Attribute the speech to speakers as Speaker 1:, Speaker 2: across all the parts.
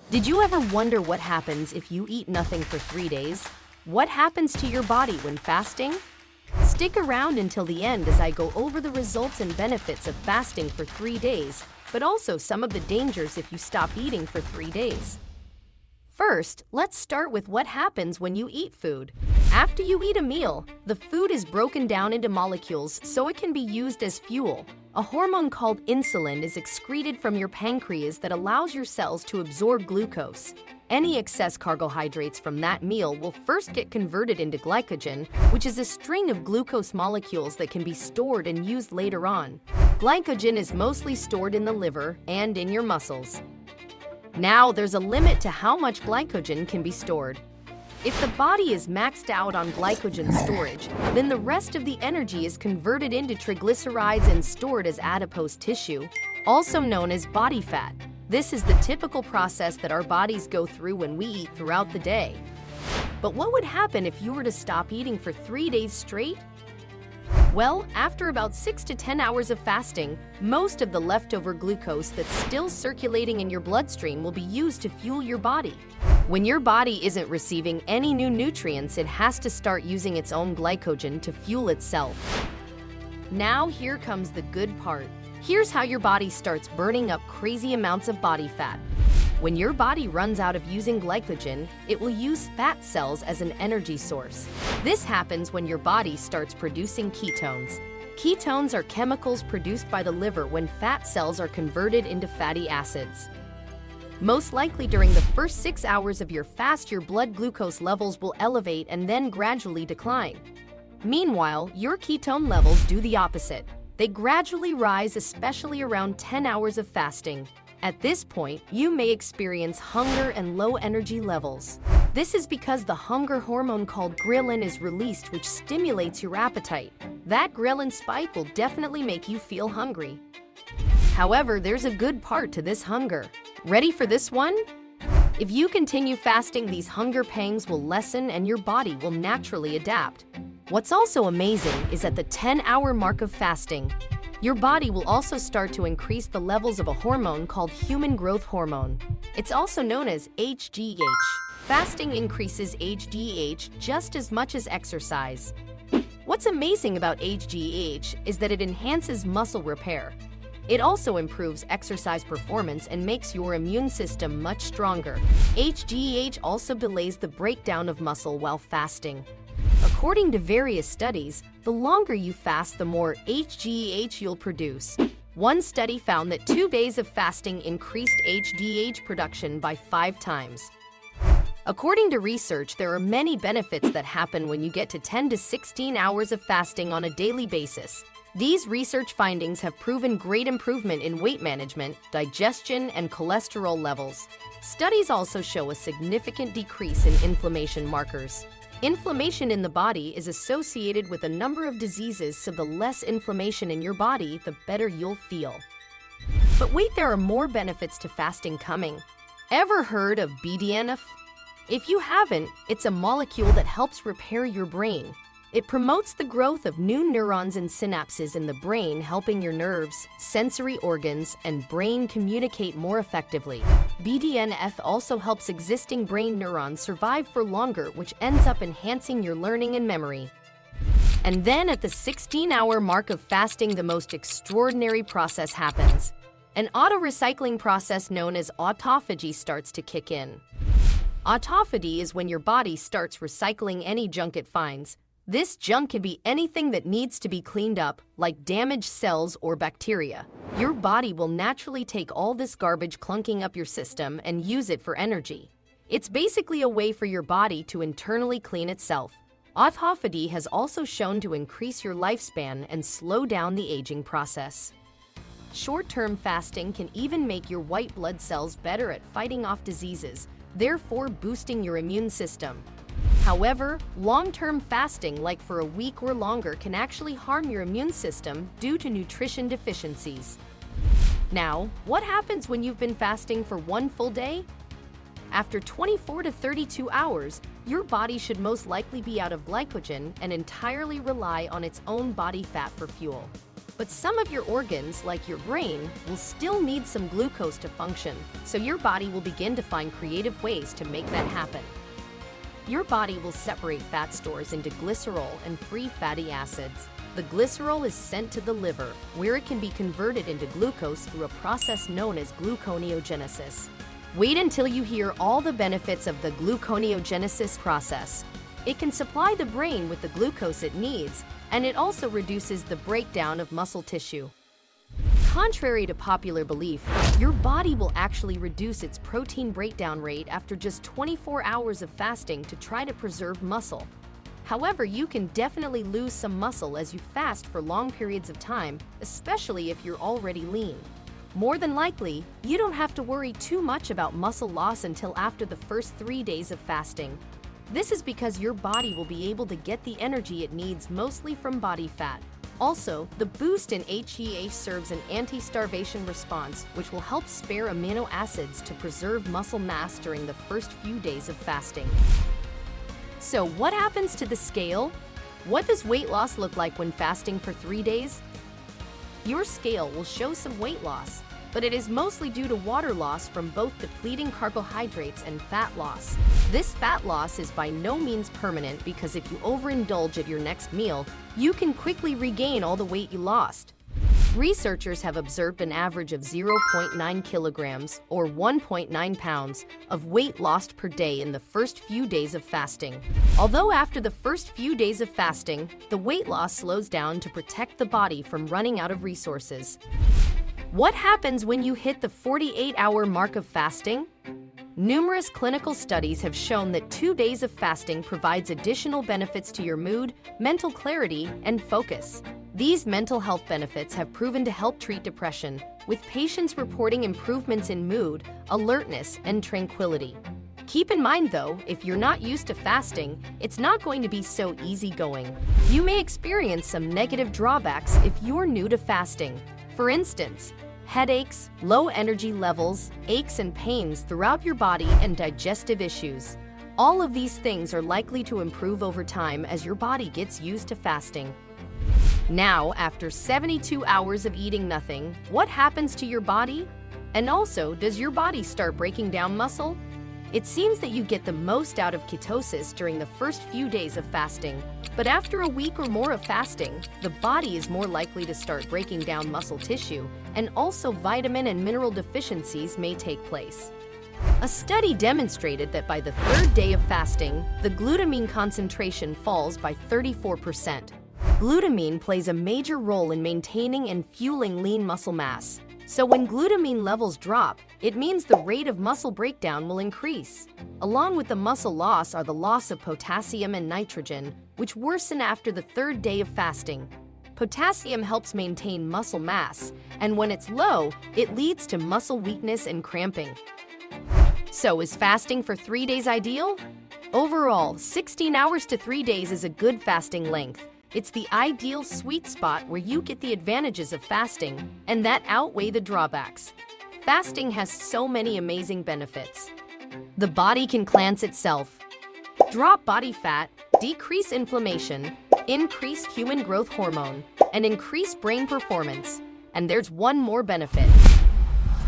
Speaker 1: Did you ever wonder what happens if you eat nothing for 3 days? What happens to your body when fasting? Stick around until the end as I go over the results and benefits of fasting for 3 days, but also some of the dangers if you stop eating for 3 days. First, let's start with what happens when you eat food. After you eat a meal, the food is broken down into molecules so it can be used as fuel. A hormone called insulin is excreted from your pancreas that allows your cells to absorb glucose. Any excess carbohydrates from that meal will first get converted into glycogen, which is a string of glucose molecules that can be stored and used later on. Glycogen is mostly stored in the liver and in your muscles. Now, there's a limit to how much glycogen can be stored. If the body is maxed out on glycogen storage, then the rest of the energy is converted into triglycerides and stored as adipose tissue, also known as body fat. This is the typical process that our bodies go through when we eat throughout the day. But what would happen if you were to stop eating for 3 days straight? Well, after about 6 to 10 hours of fasting, most of the leftover glucose that's still circulating in your bloodstream will be used to fuel your body. When your body isn't receiving any new nutrients, it has to start using its own glycogen to fuel itself. Now here comes the good part. Here's how your body starts burning up crazy amounts of body fat. When your body runs out of using glycogen, it will use fat cells as an energy source. This happens when your body starts producing ketones. Ketones are chemicals produced by the liver when fat cells are converted into fatty acids. Most likely during the first 6 hours of your fast, your blood glucose levels will elevate and then gradually decline. Meanwhile, your ketone levels do the opposite. They gradually rise, especially around 10 hours of fasting. At this point, you may experience hunger and low energy levels. This is because the hunger hormone called ghrelin is released, which stimulates your appetite. That ghrelin spike will definitely make you feel hungry. However, there's a good part to this hunger. Ready for this one? If you continue fasting, these hunger pangs will lessen and your body will naturally adapt. What's also amazing is at the 10-hour mark of fasting, your body will also start to increase the levels of a hormone called human growth hormone. It's also known as HGH. Fasting increases HGH just as much as exercise. What's amazing about HGH is that it enhances muscle repair. It also improves exercise performance and makes your immune system much stronger. HGH also delays the breakdown of muscle while fasting. According to various studies, the longer you fast, the more HGH you'll produce. One study found that 2 days of fasting increased HGH production by 5 times. According to research, there are many benefits that happen when you get to 10 to 16 hours of fasting on a daily basis. These research findings have proven great improvement in weight management, digestion, and cholesterol levels. Studies also show a significant decrease in inflammation markers. Inflammation in the body is associated with a number of diseases, so the less inflammation in your body, the better you'll feel. But wait, there are more benefits to fasting coming. Ever heard of BDNF? If you haven't, it's a molecule that helps repair your brain. It promotes the growth of new neurons and synapses in the brain, helping your nerves, sensory organs, and brain communicate more effectively. BDNF also helps existing brain neurons survive for longer, which ends up enhancing your learning and memory. And then at the 16-hour mark of fasting, the most extraordinary process happens. An auto-recycling process known as autophagy starts to kick in. Autophagy is when your body starts recycling any junk it finds. This junk can be anything that needs to be cleaned up, like damaged cells or bacteria. Your body will naturally take all this garbage clunking up your system and use it for energy. It's basically a way for your body to internally clean itself. Autophagy has also shown to increase your lifespan and slow down the aging process. Short-term fasting can even make your white blood cells better at fighting off diseases, therefore boosting your immune system. However, long-term fasting, like for a week or longer, can actually harm your immune system due to nutrition deficiencies. Now, what happens when you've been fasting for 1 full day? After 24 to 32 hours, your body should most likely be out of glycogen and entirely rely on its own body fat for fuel. But some of your organs, like your brain, will still need some glucose to function, so your body will begin to find creative ways to make that happen. Your body will separate fat stores into glycerol and free fatty acids. The glycerol is sent to the liver, where it can be converted into glucose through a process known as gluconeogenesis. Wait until you hear all the benefits of the gluconeogenesis process. It can supply the brain with the glucose it needs, and it also reduces the breakdown of muscle tissue. Contrary to popular belief, your body will actually reduce its protein breakdown rate after just 24 hours of fasting to try to preserve muscle. However, you can definitely lose some muscle as you fast for long periods of time, especially if you're already lean. More than likely, you don't have to worry too much about muscle loss until after the first 3 days of fasting. This is because your body will be able to get the energy it needs mostly from body fat. Also, the boost in HEA serves an anti-starvation response, which will help spare amino acids to preserve muscle mass during the first few days of fasting. So what happens to the scale? What does weight loss look like when fasting for 3 days? Your scale will show some weight loss, but it is mostly due to water loss from both depleting carbohydrates and fat loss. This fat loss is by no means permanent because if you overindulge at your next meal, you can quickly regain all the weight you lost. Researchers have observed an average of 0.9 kilograms or 1.9 pounds of weight lost per day in the first few days of fasting. Although after the first few days of fasting, the weight loss slows down to protect the body from running out of resources. What happens when you hit the 48-hour mark of fasting? Numerous clinical studies have shown that 2 days of fasting provides additional benefits to your mood, mental clarity, and focus. These mental health benefits have proven to help treat depression, with patients reporting improvements in mood, alertness, and tranquility. Keep in mind though, if you're not used to fasting, it's not going to be so easygoing. You may experience some negative drawbacks if you're new to fasting. For instance, headaches, low energy levels, aches and pains throughout your body, and digestive issues. All of these things are likely to improve over time as your body gets used to fasting. Now, after 72 hours of eating nothing, what happens to your body? And also, does your body start breaking down muscle? It seems that you get the most out of ketosis during the first few days of fasting, but after a week or more of fasting, the body is more likely to start breaking down muscle tissue, and also vitamin and mineral deficiencies may take place. A study demonstrated that by the 3rd day of fasting, the glutamine concentration falls by 34%. Glutamine plays a major role in maintaining and fueling lean muscle mass. So when glutamine levels drop, it means the rate of muscle breakdown will increase. Along with the muscle loss are the loss of potassium and nitrogen, which worsen after the 3rd day of fasting. Potassium helps maintain muscle mass, and when it's low, it leads to muscle weakness and cramping. So is fasting for 3 days ideal? Overall, 16 hours to 3 days is a good fasting length. It's the ideal sweet spot where you get the advantages of fasting, and that outweigh the drawbacks. Fasting has so many amazing benefits. The body can cleanse itself, drop body fat, decrease inflammation, increase human growth hormone, and increase brain performance. And there's one more benefit.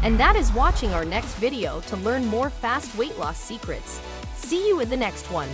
Speaker 1: And that is watching our next video to learn more fast weight loss secrets. See you in the next one.